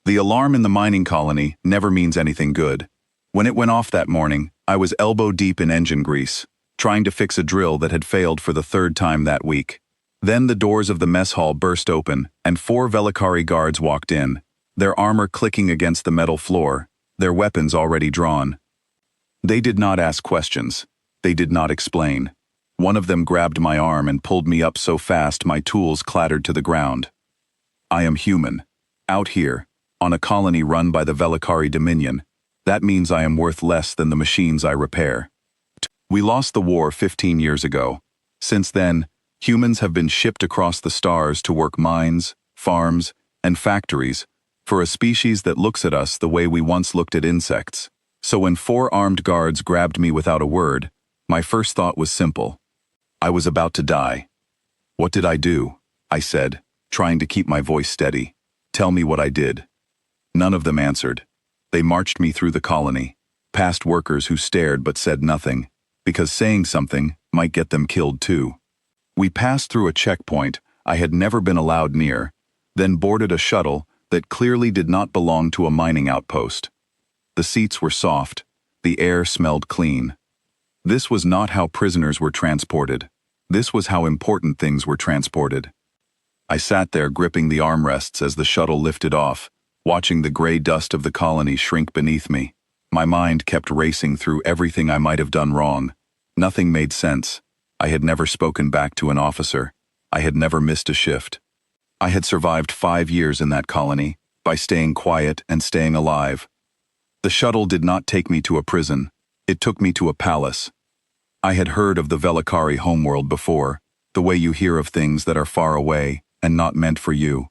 The alarm in the mining colony never means anything good. When it went off that morning, I was elbow-deep in engine grease, trying to fix a drill that had failed for the third time that week. Then the doors of the mess hall burst open, and 4 Velikari guards walked in, their armor clicking against the metal floor, their weapons already drawn. They did not ask questions. They did not explain. One of them grabbed my arm and pulled me up so fast my tools clattered to the ground. I am human. Out here, on a colony run by the Velikari Dominion. That means I am worth less than the machines I repair. We lost the war 15 years ago. Since then, humans have been shipped across the stars to work mines, farms, and factories for a species that looks at us the way we once looked at insects. So when 4 armed guards grabbed me without a word, my first thought was simple. I was about to die. What did I do? I said, trying to keep my voice steady. Tell me what I did. None of them answered. They marched me through the colony, past workers who stared but said nothing, because saying something might get them killed too. We passed through a checkpoint I had never been allowed near, then boarded a shuttle that clearly did not belong to a mining outpost. The seats were soft, the air smelled clean. This was not how prisoners were transported. This was how important things were transported. I sat there gripping the armrests as the shuttle lifted off, watching the gray dust of the colony shrink beneath me. My mind kept racing through everything I might have done wrong. Nothing made sense. I had never spoken back to an officer. I had never missed a shift. I had survived 5 years in that colony by staying quiet and staying alive. The shuttle did not take me to a prison. It took me to a palace. I had heard of the Velikari homeworld before, the way you hear of things that are far away and not meant for you.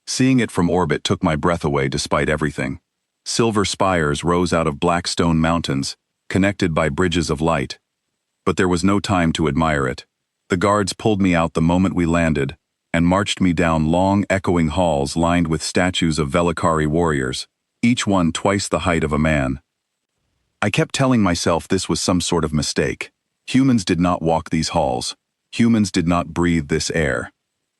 Seeing it from orbit took my breath away despite everything. Silver spires rose out of black stone mountains, connected by bridges of light. But there was no time to admire it. The guards pulled me out the moment we landed and marched me down long, echoing halls lined with statues of Velikari warriors, each one twice the height of a man. I kept telling myself this was some sort of mistake. Humans did not walk these halls. Humans did not breathe this air.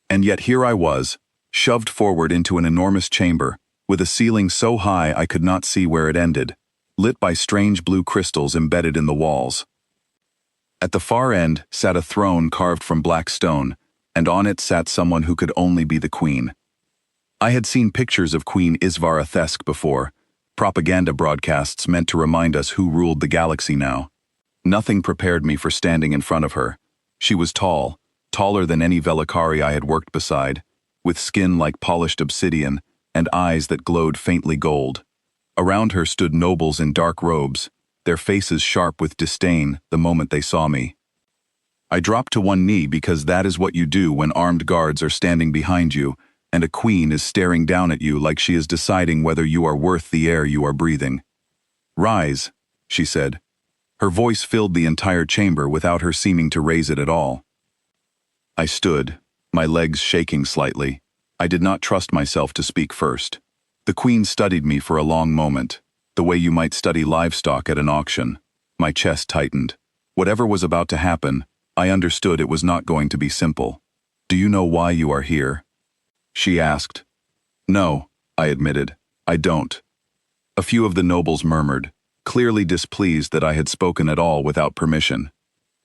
And yet here I was, shoved forward into an enormous chamber, with a ceiling so high I could not see where it ended, lit by strange blue crystals embedded in the walls. At the far end sat a throne carved from black stone, and on it sat someone who could only be the queen. I had seen pictures of Queen Isvara before, propaganda broadcasts meant to remind us who ruled the galaxy now. Nothing prepared me for standing in front of her. She was tall, taller than any Velikari I had worked beside, with skin like polished obsidian and eyes that glowed faintly gold. Around her stood nobles in dark robes, their faces sharp with disdain the moment they saw me. I dropped to one knee because that is what you do when armed guards are standing behind you and a queen is staring down at you like she is deciding whether you are worth the air you are breathing. "Rise," she said. Her voice filled the entire chamber without her seeming to raise it at all. I stood, my legs shaking slightly. I did not trust myself to speak first. The queen studied me for a long moment, the way you might study livestock at an auction. My chest tightened. Whatever was about to happen, I understood it was not going to be simple. "Do you know why you are here?" she asked. "No," I admitted. "I don't." A few of the nobles murmured, clearly displeased that I had spoken at all without permission.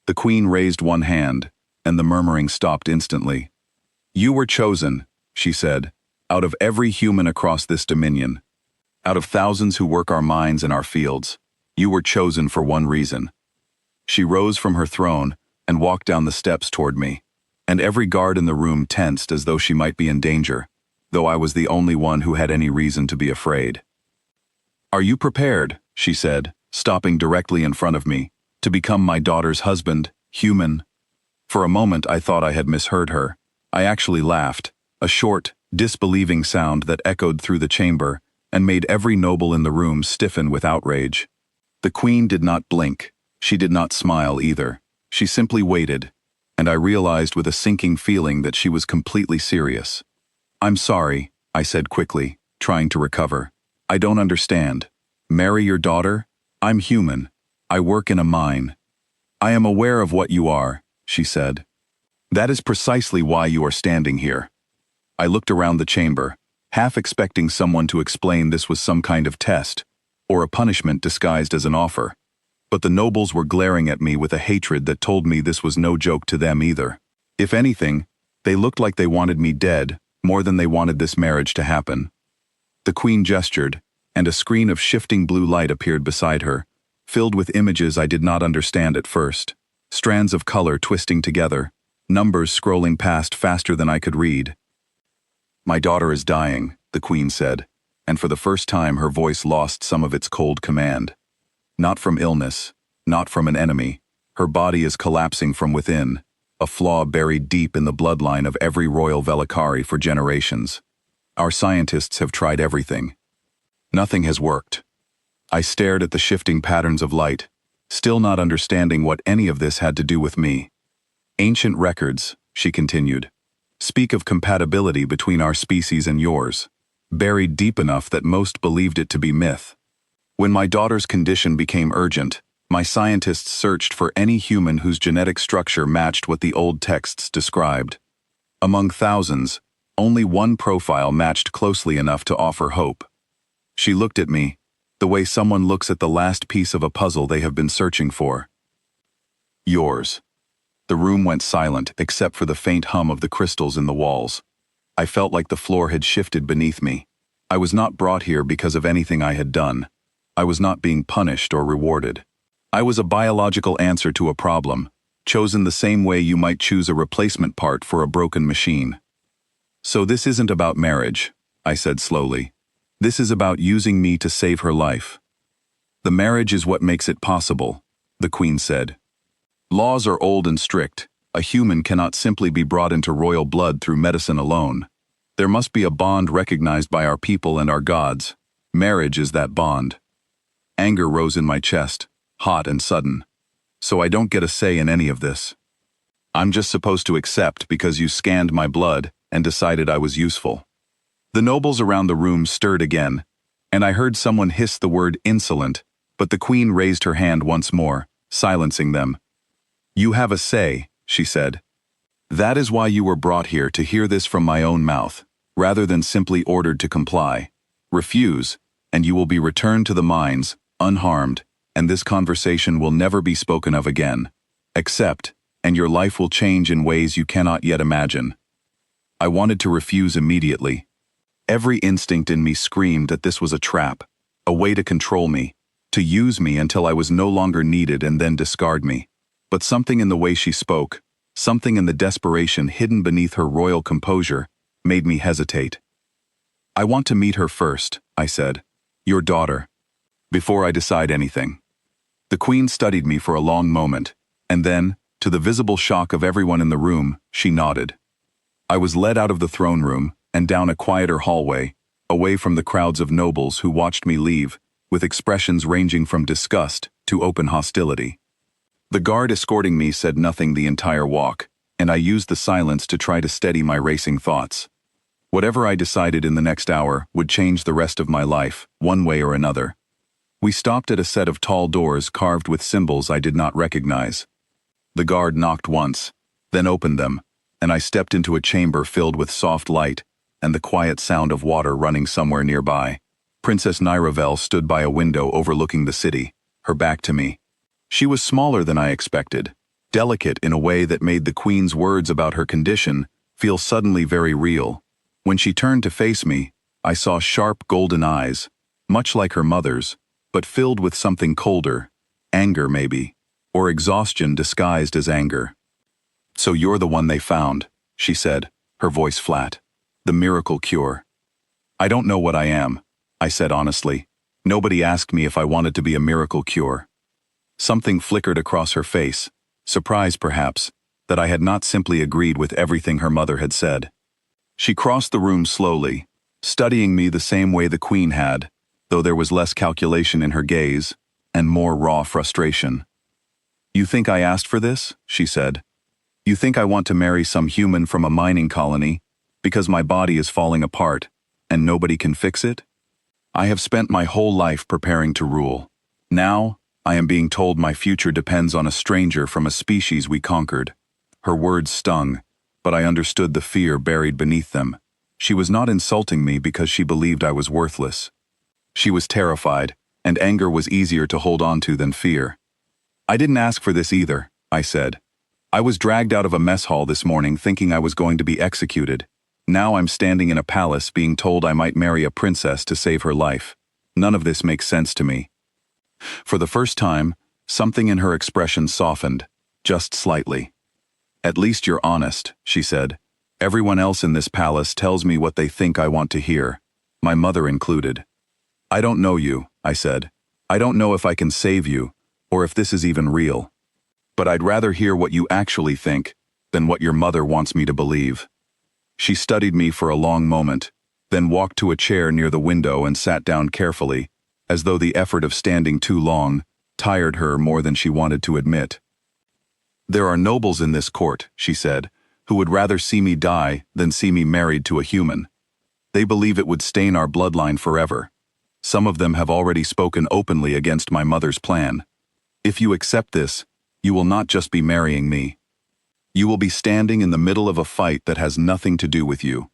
The queen raised one hand, and the murmuring stopped instantly. "You were chosen," she said, "out of every human across this dominion. Out of thousands who work our mines and our fields. You were chosen for one reason." She rose from her throne and walked down the steps toward me, and every guard in the room tensed as though she might be in danger, though I was the only one who had any reason to be afraid. "Are you prepared," she said, stopping directly in front of me, "to become my daughter's husband, human?" For a moment I thought I had misheard her. I actually laughed, a short, disbelieving sound that echoed through the chamber and made every noble in the room stiffen with outrage. The queen did not blink. She did not smile either. She simply waited, and I realized with a sinking feeling that she was completely serious. "I'm sorry," I said quickly, trying to recover. "I don't understand. Marry your daughter? I'm human. I work in a mine." "I am aware of what you are," she said. "That is precisely why you are standing here." I looked around the chamber. half expecting someone to explain this was some kind of test, or a punishment disguised as an offer. But the nobles were glaring at me with a hatred that told me this was no joke to them either. If anything, they looked like they wanted me dead more than they wanted this marriage to happen. The queen gestured, and a screen of shifting blue light appeared beside her, filled with images I did not understand at first. Strands of color twisting together, numbers scrolling past faster than I could read. "My daughter is dying," the queen said, and for the first time her voice lost some of its cold command. "Not from illness, not from an enemy. Her body is collapsing from within, a flaw buried deep in the bloodline of every royal Velikari for generations. Our scientists have tried everything. Nothing has worked." I stared at the shifting patterns of light, still not understanding what any of this had to do with me. "Ancient records," she continued, "speak of compatibility between our species and yours, buried deep enough that most believed it to be myth. When my daughter's condition became urgent, my scientists searched for any human whose genetic structure matched what the old texts described. Among thousands, only one profile matched closely enough to offer hope." She looked at me, the way someone looks at the last piece of a puzzle they have been searching for. "Yours." The room went silent except for the faint hum of the crystals in the walls. I felt like the floor had shifted beneath me. I was not brought here because of anything I had done. I was not being punished or rewarded. I was a biological answer to a problem, chosen the same way you might choose a replacement part for a broken machine. "So this isn't about marriage," I said slowly. "This is about using me to save her life." "The marriage is what makes it possible," the queen said. "Laws are old and strict. A human cannot simply be brought into royal blood through medicine alone. There must be a bond recognized by our people and our gods. Marriage is that bond." Anger rose in my chest, hot and sudden. "So I don't get a say in any of this. I'm just supposed to accept because you scanned my blood and decided I was useful." The nobles around the room stirred again, and I heard someone hiss the word insolent, but the queen raised her hand once more, silencing them. "You have a say," she said. "That is why you were brought here, to hear this from my own mouth, rather than simply ordered to comply. Refuse, and you will be returned to the mines, unharmed, and this conversation will never be spoken of again. Accept, and your life will change in ways you cannot yet imagine." I wanted to refuse immediately. Every instinct in me screamed that this was a trap, a way to control me, to use me until I was no longer needed and then discard me. But something in the way she spoke, something in the desperation hidden beneath her royal composure, made me hesitate. "I want to meet her first," I said. "Your daughter. Before I decide anything." The queen studied me for a long moment, and then, to the visible shock of everyone in the room, she nodded. I was led out of the throne room and down a quieter hallway, away from the crowds of nobles who watched me leave, with expressions ranging from disgust to open hostility. The guard escorting me said nothing the entire walk, and I used the silence to try to steady my racing thoughts. Whatever I decided in the next hour would change the rest of my life, one way or another. We stopped at a set of tall doors carved with symbols I did not recognize. The guard knocked once, then opened them, and I stepped into a chamber filled with soft light and the quiet sound of water running somewhere nearby. Princess Nyravel stood by a window overlooking the city, her back to me. She was smaller than I expected, delicate in a way that made the queen's words about her condition feel suddenly very real. When she turned to face me, I saw sharp golden eyes, much like her mother's, but filled with something colder, anger maybe, or exhaustion disguised as anger. "So you're the one they found," she said, her voice flat. "The miracle cure." "I don't know what I am," I said honestly. Nobody asked me if I wanted to be a miracle cure. Something flickered across her face, surprise perhaps, that I had not simply agreed with everything her mother had said. She crossed the room slowly, studying me the same way the queen had, though there was less calculation in her gaze, and more raw frustration. "You think I asked for this?" she said. "You think I want to marry some human from a mining colony, because my body is falling apart, and nobody can fix it? I have spent my whole life preparing to rule. Now, I am being told my future depends on a stranger from a species we conquered." Her words stung, but I understood the fear buried beneath them. She was not insulting me because she believed I was worthless. She was terrified, and anger was easier to hold on to than fear. I didn't ask for this either, I said. I was dragged out of a mess hall this morning thinking I was going to be executed. Now I'm standing in a palace being told I might marry a princess to save her life. None of this makes sense to me. For the first time, something in her expression softened, just slightly. At least you're honest, she said. Everyone else in this palace tells me what they think I want to hear, my mother included. I don't know you, I said. I don't know if I can save you, or if this is even real. But I'd rather hear what you actually think than what your mother wants me to believe. She studied me for a long moment, then walked to a chair near the window and sat down carefully, as though the effort of standing too long tired her more than she wanted to admit. There are nobles in this court, she said, who would rather see me die than see me married to a human. They believe it would stain our bloodline forever. Some of them have already spoken openly against my mother's plan. If you accept this, you will not just be marrying me. You will be standing in the middle of a fight that has nothing to do with you.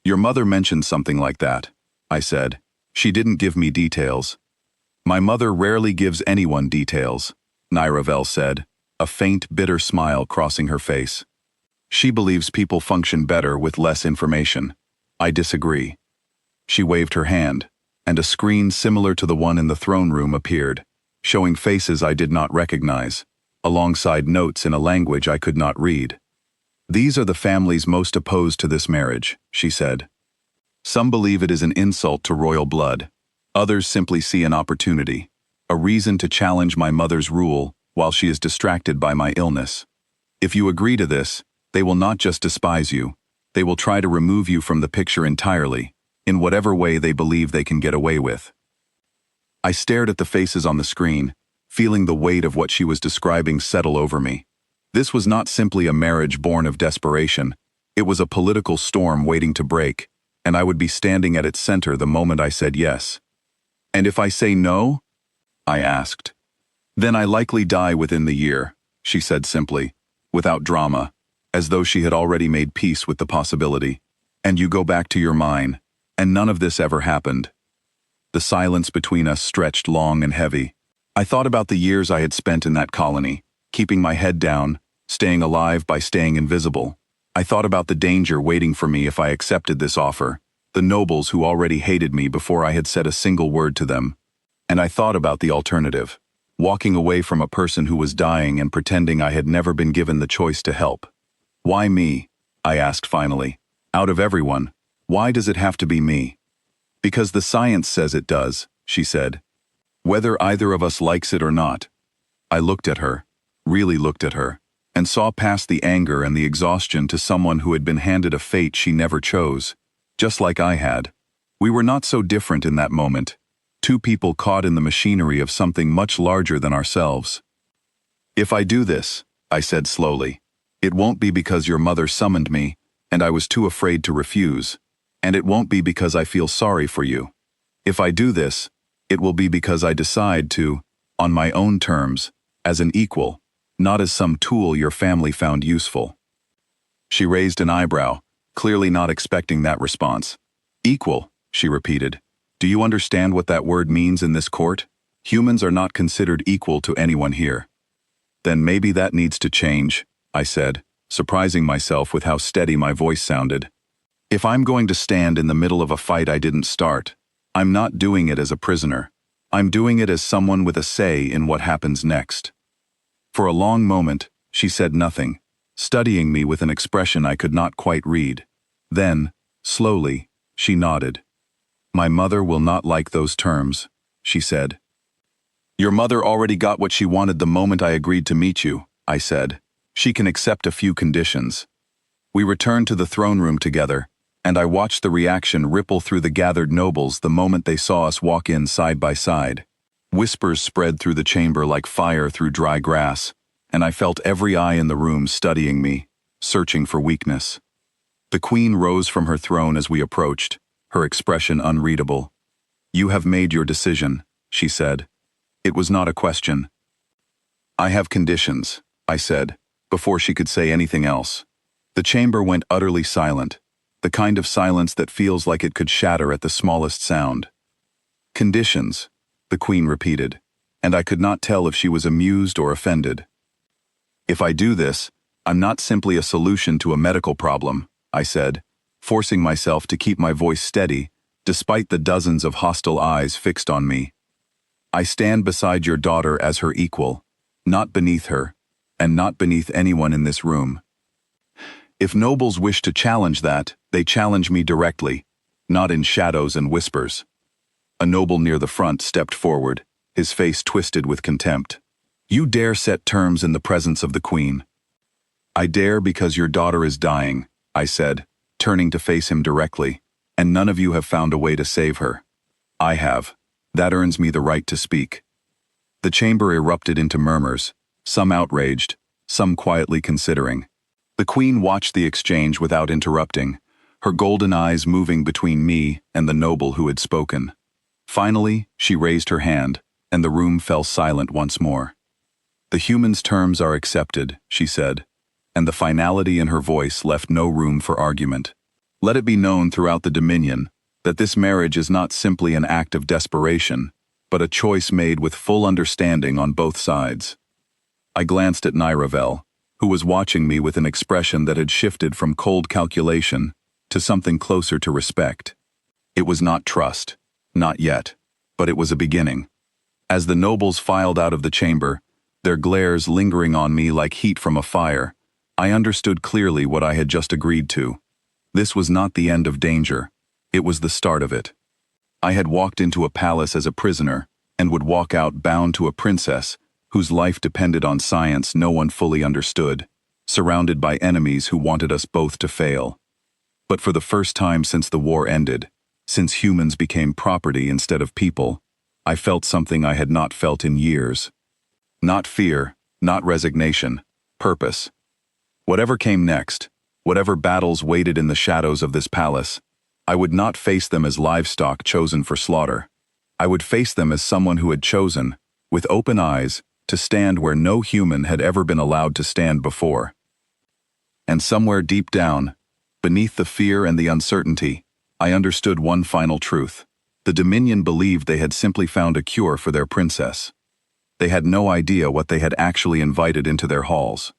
Your mother mentioned something like that, I said. She didn't give me details. My mother rarely gives anyone details, Niravel said, a faint, bitter smile crossing her face. She believes people function better with less information. I disagree. She waved her hand, and a screen similar to the one in the throne room appeared, showing faces I did not recognize, alongside notes in a language I could not read. These are the families most opposed to this marriage, she said. Some believe it is an insult to royal blood. Others simply see an opportunity, a reason to challenge my mother's rule while she is distracted by my illness. If you agree to this, they will not just despise you, they will try to remove you from the picture entirely, in whatever way they believe they can get away with. I stared at the faces on the screen, feeling the weight of what she was describing settle over me. This was not simply a marriage born of desperation, it was a political storm waiting to break, and I would be standing at its center the moment I said yes. And if I say no? I asked. Then I likely die within the year, she said simply, without drama, as though she had already made peace with the possibility. And you go back to your mine, and none of this ever happened. The silence between us stretched long and heavy. I thought about the years I had spent in that colony, keeping my head down, staying alive by staying invisible. I thought about the danger waiting for me if I accepted this offer, the nobles who already hated me before I had said a single word to them. And I thought about the alternative, walking away from a person who was dying and pretending I had never been given the choice to help. Why me? I asked finally. Out of everyone, why does it have to be me? Because the science says it does, she said. Whether either of us likes it or not. I looked at her, really looked at her, and saw past the anger and the exhaustion to someone who had been handed a fate she never chose, just like I had. We were not so different in that moment, two people caught in the machinery of something much larger than ourselves. If I do this, I said slowly, it won't be because your mother summoned me, and I was too afraid to refuse, and it won't be because I feel sorry for you. If I do this, it will be because I decide to, on my own terms, as an equal, not as some tool your family found useful. She raised an eyebrow, clearly not expecting that response. Equal, she repeated. Do you understand what that word means in this court? Humans are not considered equal to anyone here. Then maybe that needs to change, I said, surprising myself with how steady my voice sounded. If I'm going to stand in the middle of a fight I didn't start, I'm not doing it as a prisoner. I'm doing it as someone with a say in what happens next. For a long moment, she said nothing, studying me with an expression I could not quite read. Then, slowly, she nodded. My mother will not like those terms, she said. Your mother already got what she wanted the moment I agreed to meet you, I said. She can accept a few conditions. We returned to the throne room together, and I watched the reaction ripple through the gathered nobles the moment they saw us walk in side by side. Whispers spread through the chamber like fire through dry grass, and I felt every eye in the room studying me, searching for weakness. The queen rose from her throne as we approached, her expression unreadable. You have made your decision, she said. It was not a question. I have conditions, I said, before she could say anything else. The chamber went utterly silent. the kind of silence that feels like it could shatter at the smallest sound. Conditions, the Queen repeated, and I could not tell if she was amused or offended. If I do this, I'm not simply a solution to a medical problem, I said, forcing myself to keep my voice steady, despite the dozens of hostile eyes fixed on me. I stand beside your daughter as her equal, not beneath her, and not beneath anyone in this room. If nobles wish to challenge that, they challenge me directly, not in shadows and whispers. A noble near the front stepped forward, his face twisted with contempt. You dare set terms in the presence of the Queen. I dare because your daughter is dying, I said, turning to face him directly, and none of you have found a way to save her. I have. That earns me the right to speak. The chamber erupted into murmurs, some outraged, some quietly considering. The Queen watched the exchange without interrupting, her golden eyes moving between me and the noble who had spoken. Finally, she raised her hand, and the room fell silent once more. The human's terms are accepted, she said, and the finality in her voice left no room for argument. Let it be known throughout the Dominion that this marriage is not simply an act of desperation, but a choice made with full understanding on both sides. I glanced at Nyravel, who was watching me with an expression that had shifted from cold calculation to something closer to respect. It was not trust, not yet, but it was a beginning. As the nobles filed out of the chamber, their glares lingering on me like heat from a fire, I understood clearly what I had just agreed to. This was not the end of danger. It was the start of it. I had walked into a palace as a prisoner and would walk out bound to a princess whose life depended on science no one fully understood, surrounded by enemies who wanted us both to fail. But for the first time since the war ended, since humans became property instead of people, I felt something I had not felt in years. Not fear, not resignation, purpose. Whatever came next, whatever battles waited in the shadows of this palace, I would not face them as livestock chosen for slaughter. I would face them as someone who had chosen, with open eyes, to stand where no human had ever been allowed to stand before. And somewhere deep down, beneath the fear and the uncertainty, I understood one final truth. The Dominion believed they had simply found a cure for their princess. They had no idea what they had actually invited into their halls.